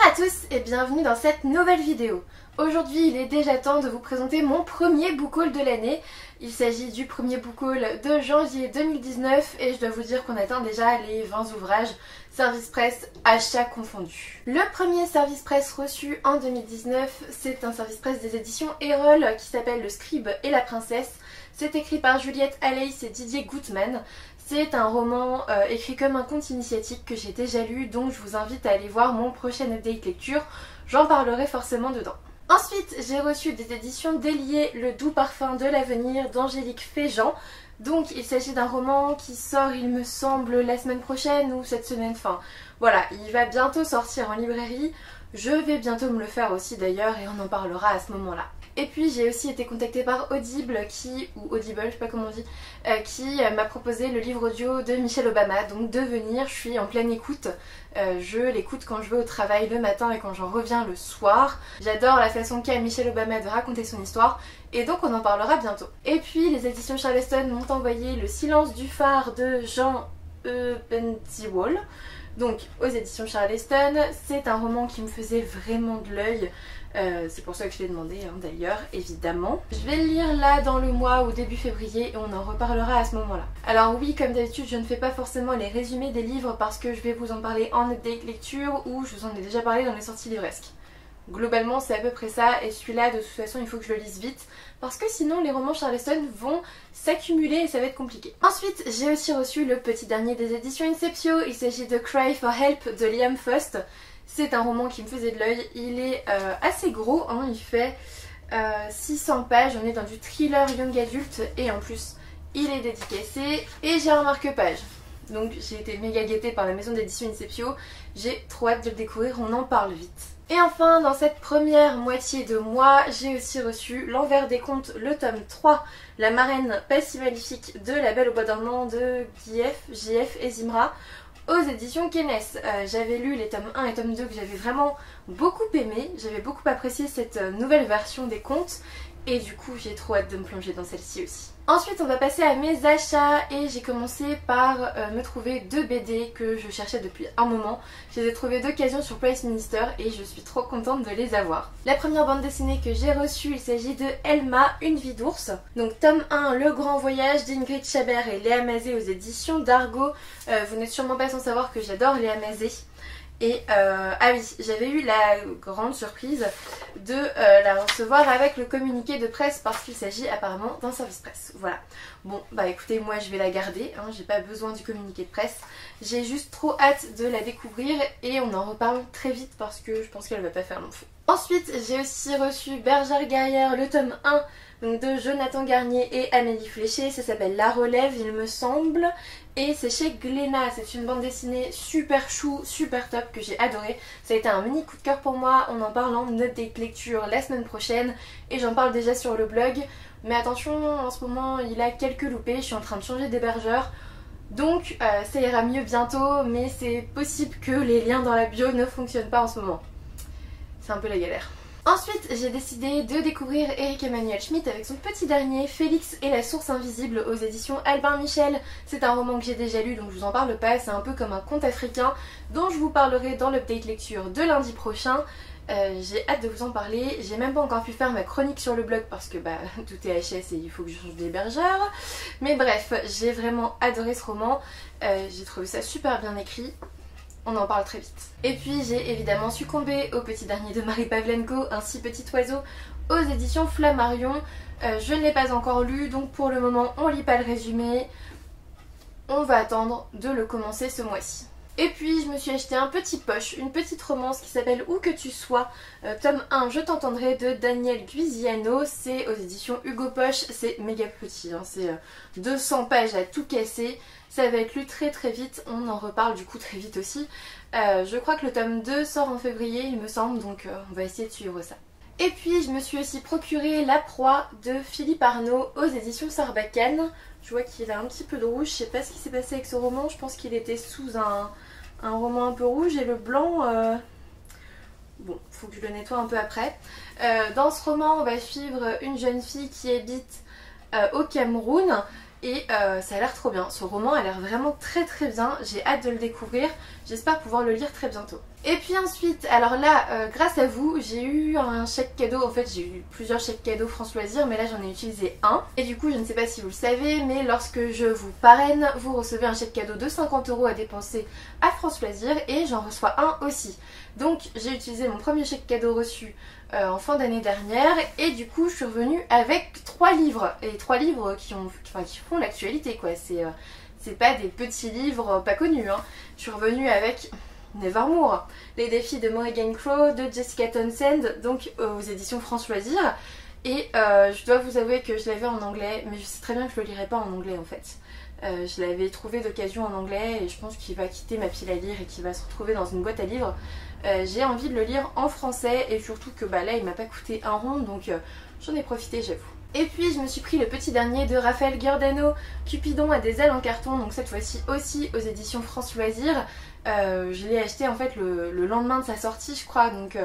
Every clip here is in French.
à tous et bienvenue dans cette nouvelle vidéo. Aujourd'hui il est déjà temps de vous présenter mon premier book haul de l'année. Il s'agit du premier book haul de janvier 2019 et je dois vous dire qu'on atteint déjà les 20 ouvrages, service presse, achats confondus. Le premier service presse reçu en 2019, c'est un service presse des éditions Erol qui s'appelle Le Scribe et la Princesse. C'est écrit par Juliette Allais et Didier Gutmann. C'est un roman écrit comme un conte initiatique que j'ai déjà lu, donc je vous invite à aller voir mon prochain update lecture, j'en parlerai forcément dedans. Ensuite, j'ai reçu des éditions déliées Le doux parfum de l'avenir d'Angélique Féjean. Donc il s'agit d'un roman qui sort, il me semble, la semaine prochaine ou cette semaine, enfin voilà, il va bientôt sortir en librairie. Je vais bientôt me le faire aussi d'ailleurs et on en parlera à ce moment-là. Et puis j'ai aussi été contactée par Audible ou Audible, je sais pas comment on dit, qui m'a proposé le livre audio de Michelle Obama, donc Devenir. Je suis en pleine écoute, je l'écoute quand je vais au travail le matin et quand j'en reviens le soir. J'adore la façon qu'a Michelle Obama de raconter son histoire et donc on en parlera bientôt. Et puis les éditions Charleston m'ont envoyé Le silence du phare de Jean Bentiwol. Donc aux éditions Charleston, c'est un roman qui me faisait vraiment de l'œil. C'est pour ça que je l'ai demandé d'ailleurs, évidemment. Je vais le lire là dans le mois ou début février et on en reparlera à ce moment-là. Alors oui, comme d'habitude, je ne fais pas forcément les résumés des livres parce que je vais vous en parler en update lecture ou je vous en ai déjà parlé dans les sorties livresques. Globalement c'est à peu près ça et celui-là de toute façon il faut que je le lise vite parce que sinon les romans Charleston vont s'accumuler et ça va être compliqué. Ensuite j'ai aussi reçu le petit dernier des éditions Inceptio, il s'agit de Cry for Help de Liam Frost. C'est un roman qui me faisait de l'œil, il est assez gros, il fait 600 pages, on est dans du thriller young adulte et en plus il est dédicacé et j'ai un marque-page. Donc j'ai été méga gâtée par la maison d'édition Inceptio, j'ai trop hâte de le découvrir, on en parle vite. Et enfin, dans cette première moitié de mois, j'ai aussi reçu L'envers des contes, le tome 3, La marraine pas si maléfique de La Belle au bois dormant de JF et Zimra, aux éditions Kenes. J'avais lu les tomes 1 et tome 2 que j'avais vraiment beaucoup aimé, j'avais beaucoup apprécié cette nouvelle version des contes et du coup j'ai trop hâte de me plonger dans celle-ci aussi. Ensuite on va passer à mes achats et j'ai commencé par me trouver deux BD que je cherchais depuis un moment. Je les ai trouvés d'occasion sur Price Minister et je suis trop contente de les avoir. La première bande dessinée que j'ai reçue, il s'agit de Elma, une vie d'ours. Donc tome 1, Le grand voyage d'Ingrid Chabert et Léa Mazet aux éditions d'Argo. Vous n'êtes sûrement pas sans savoir que j'adore Léa Mazet. Et ah oui, j'avais eu la grande surprise de la recevoir avec le communiqué de presse parce qu'il s'agit apparemment d'un service presse. Voilà. Bon, bah écoutez, moi je vais la garder, j'ai pas besoin du communiqué de presse. J'ai juste trop hâte de la découvrir et on en reparle très vite parce que je pense qu'elle va pas faire long feu. Ensuite, j'ai aussi reçu Bergère guerrière, le tome 1 donc de Jonathan Garnier et Amélie Fléché. Ça s'appelle La Relève, il me semble. Et c'est chez Glénat, c'est une bande dessinée super chou, super top que j'ai adoré. Ça a été un mini coup de cœur pour moi, on en parle en update lecture la semaine prochaine et j'en parle déjà sur le blog. Mais attention, en ce moment il a quelques loupés, je suis en train de changer d'hébergeur. Donc ça ira mieux bientôt, mais c'est possible que les liens dans la bio ne fonctionnent pas en ce moment. C'est un peu la galère. Ensuite, j'ai décidé de découvrir Éric Emmanuel Schmitt avec son petit dernier, Félix et la source invisible aux éditions Albin Michel. C'est un roman que j'ai déjà lu donc je vous en parle pas, c'est un peu comme un conte africain dont je vous parlerai dans l'update lecture de lundi prochain. J'ai hâte de vous en parler, j'ai même pas encore pu faire ma chronique sur le blog parce que tout est HS et il faut que je change d'hébergeur. Mais bref, j'ai vraiment adoré ce roman, j'ai trouvé ça super bien écrit. On en parle très vite. Et puis j'ai évidemment succombé au petit dernier de Marie Pavlenko, Un si petit oiseau, aux éditions Flammarion. Je ne l'ai pas encore lu, donc pour le moment on lit pas le résumé. On va attendre de le commencer ce mois-ci. Et puis je me suis acheté un petit poche, une petite romance qui s'appelle Où que tu sois, tome 1 Je t'entendrai de Daniel Guisiano, c'est aux éditions Hugo Poche, c'est méga petit, c'est 200 pages à tout casser, ça va être lu très très vite, on en reparle du coup très vite aussi. Je crois que le tome 2 sort en février il me semble, donc on va essayer de suivre ça. Et puis je me suis aussi procuré La proie de Philippe Arnaud aux éditions Sarbacane. Je vois qu'il a un petit peu de rouge, je sais pas ce qui s'est passé avec ce roman, je pense qu'il était sous un roman un peu rouge et le blanc, bon, faut que je le nettoie un peu après. Dans ce roman, on va suivre une jeune fille qui habite au Cameroun et ça a l'air trop bien. Ce roman a l'air vraiment très très bien, j'ai hâte de le découvrir, j'espère pouvoir le lire très bientôt. Et puis ensuite, alors là, grâce à vous, j'ai eu un chèque cadeau. En fait, j'ai eu plusieurs chèques cadeaux France Loisirs, mais là j'en ai utilisé un. Et du coup, je ne sais pas si vous le savez, mais lorsque je vous parraine, vous recevez un chèque cadeau de 50 € à dépenser à France Loisirs et j'en reçois un aussi. Donc j'ai utilisé mon premier chèque cadeau reçu en fin d'année dernière et du coup je suis revenue avec 3 livres. Et 3 livres qui font l'actualité quoi. C'est pas des petits livres pas connus, hein. Je suis revenue avec Nevermore, les défis de Morrigan Crow de Jessica Townsend, donc aux éditions France Loisirs. Et je dois vous avouer que je l'avais en anglais, mais je sais très bien que je le lirai pas en anglais en fait. Je l'avais trouvé d'occasion en anglais et je pense qu'il va quitter ma pile à lire et qu'il va se retrouver dans une boîte à livres. J'ai envie de le lire en français et surtout que là il m'a pas coûté un rond, donc j'en ai profité, j'avoue. Et puis je me suis pris le petit dernier de Raphaël Giordano, Cupidon a des ailes en carton, donc cette fois-ci aussi aux éditions France Loisirs. Je l'ai acheté en fait le lendemain de sa sortie je crois, donc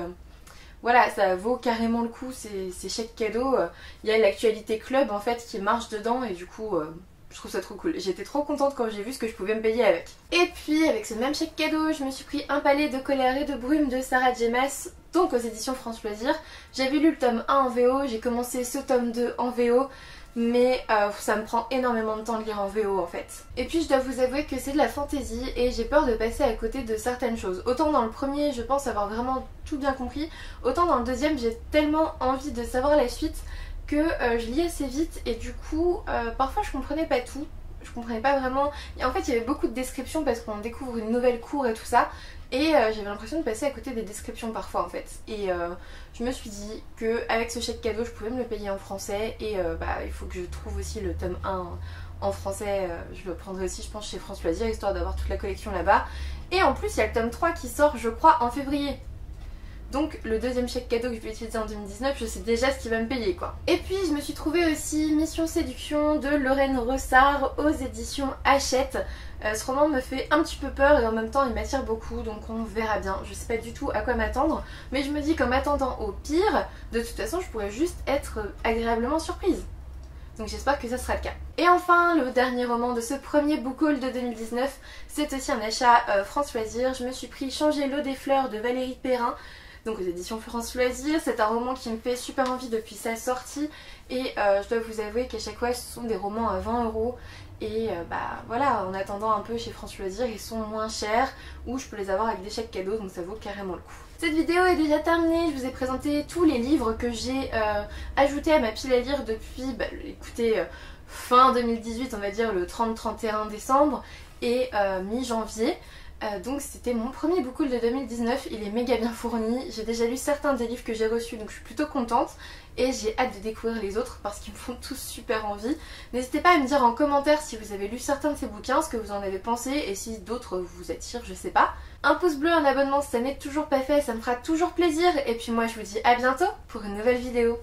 voilà, ça vaut carrément le coup ces chèques cadeaux. Il y a l'actualité club en fait qui marche dedans et du coup je trouve ça trop cool. J'étais trop contente quand j'ai vu ce que je pouvais me payer avec. Et puis avec ce même chèque cadeau, je me suis pris Un palais de colère et de brume de Sarah J. Maas, donc aux éditions France Loisirs. J'avais lu le tome 1 en VO, j'ai commencé ce tome 2 en VO. Mais ça me prend énormément de temps de lire en VO en fait. Et puis je dois vous avouer que c'est de la fantaisie et j'ai peur de passer à côté de certaines choses. Autant dans le premier je pense avoir vraiment tout bien compris, autant dans le deuxième j'ai tellement envie de savoir la suite que je lis assez vite et du coup parfois je comprenais pas tout. Je comprenais pas vraiment. Et en fait il y avait beaucoup de descriptions parce qu'on découvre une nouvelle cour et tout ça. Et j'avais l'impression de passer à côté des descriptions parfois en fait. Et je me suis dit qu'avec ce chèque cadeau je pouvais me le payer en français. Et il faut que je trouve aussi le tome 1 en français. Je le prendrai aussi je pense chez France Loisirs histoire d'avoir toute la collection là-bas. Et en plus il y a le tome 3 qui sort je crois en février. Donc le deuxième chèque cadeau que je vais utiliser en 2019, je sais déjà ce qu'il va me payer quoi. Et puis je me suis trouvé aussi Mission Séduction de Lorraine Ressard aux éditions Hachette. Ce roman me fait un petit peu peur et en même temps il m'attire beaucoup, donc on verra bien. Je sais pas du tout à quoi m'attendre, mais je me dis qu'en m'attendant au pire, de toute façon je pourrais juste être agréablement surprise. Donc j'espère que ça sera le cas. Et enfin, le dernier roman de ce premier book haul de 2019, c'est aussi un achat France Loisirs. Je me suis pris Changer l'eau des fleurs de Valérie Perrin, donc aux éditions France Loisirs. C'est un roman qui me fait super envie depuis sa sortie et je dois vous avouer qu'à chaque fois ce sont des romans à 20 € et voilà, en attendant un peu chez France Loisirs ils sont moins chers ou je peux les avoir avec des chèques cadeaux, donc ça vaut carrément le coup. Cette vidéo est déjà terminée, je vous ai présenté tous les livres que j'ai ajoutés à ma pile à lire depuis, écoutez, fin 2018, on va dire le 30-31 décembre et mi-janvier. Donc c'était mon premier book haul de 2019, il est méga bien fourni, j'ai déjà lu certains des livres que j'ai reçus donc je suis plutôt contente et j'ai hâte de découvrir les autres parce qu'ils me font tous super envie. N'hésitez pas à me dire en commentaire si vous avez lu certains de ces bouquins, ce que vous en avez pensé et si d'autres vous attirent, je sais pas. Un pouce bleu, un abonnement si ça n'est toujours pas fait, ça me fera toujours plaisir et puis moi je vous dis à bientôt pour une nouvelle vidéo.